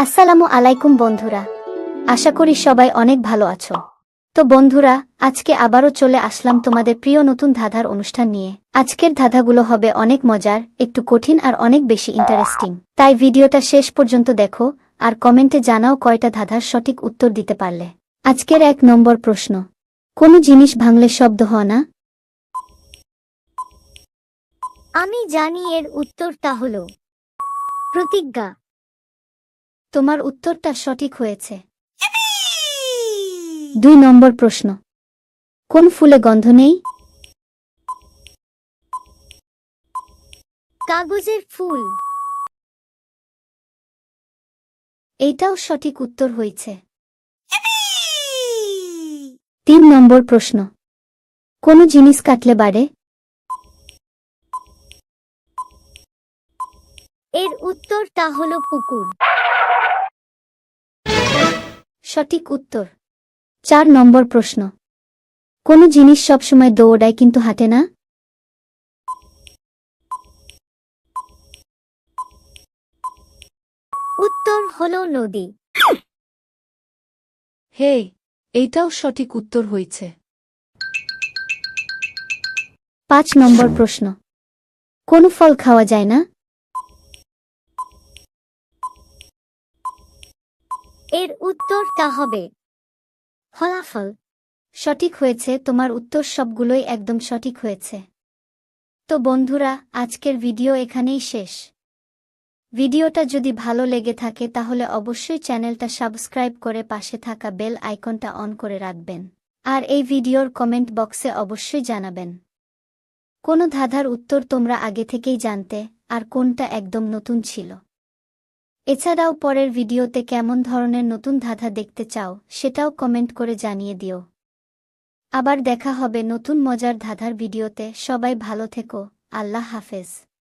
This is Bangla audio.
আসসালামু আলাইকুম বন্ধুরা, আশা করি সবাই অনেক ভালো আছো। তো বন্ধুরা, আজকে আবারও চলে আসলাম তোমাদের প্রিয় নতুন ধাঁধার অনুষ্ঠান নিয়ে। আজকের ধাঁধাগুলো হবে অনেক মজার, একটু কঠিন আর অনেক বেশি ইন্টারেস্টিং। তাই ভিডিওটা শেষ পর্যন্ত দেখো আর কমেন্টে জানাও কয়টা ধাঁধার সঠিক উত্তর দিতে পারলে। আজকের 1 নম্বর প্রশ্ন, কোনো জিনিস ভাঙলে শব্দ হয় না? আমি জানি এর উত্তরটা হলো প্রতিজ্ঞা। তোমার উত্তরটা সঠিক হয়েছে। 2 নম্বর প্রশ্ন, কোন ফুলে গন্ধ নেই? কাগজের ফুল। এইটাও সঠিক উত্তর হয়েছে। 3 নম্বর প্রশ্ন, কোন জিনিস কাটলে বাড়ে? এর উত্তরটা হলো পুকুর। সঠিক উত্তর। 4 নম্বর প্রশ্ন, কোন জিনিস সবসময় দৌড়ায় কিন্তু হাঁটে না? উত্তর হলো নদী। হে, এইটাও সঠিক উত্তর হয়েছে। 5 নম্বর প্রশ্ন, কোন ফল খাওয়া যায় না? এর উত্তরটা হবে ফলাফল। সঠিক হয়েছে, তোমার উত্তর সবগুলোই একদম সঠিক হয়েছে। তো বন্ধুরা, আজকের ভিডিও এখানেই শেষ। ভিডিওটা যদি ভালো লেগে থাকে তাহলে অবশ্যই চ্যানেলটা সাবস্ক্রাইব করে পাশে থাকা বেল আইকনটা অন করে রাখবেন। আর এই ভিডিওর কমেন্ট বক্সে অবশ্যই জানাবেন কোন ধাঁধার উত্তর তোমরা আগে থেকেই জানতে আর কোনটা একদম নতুন ছিল। এছাড়াও পরের ভিডিওতে কেমন ধরনের নতুন ধাঁধা দেখতে চাও সেটাও কমেন্ট করে জানিয়ে দিও। আবার দেখা হবে নতুন মজার ধাঁধার ভিডিওতে। সবাই ভালো থেকো। আল্লাহ হাফেজ।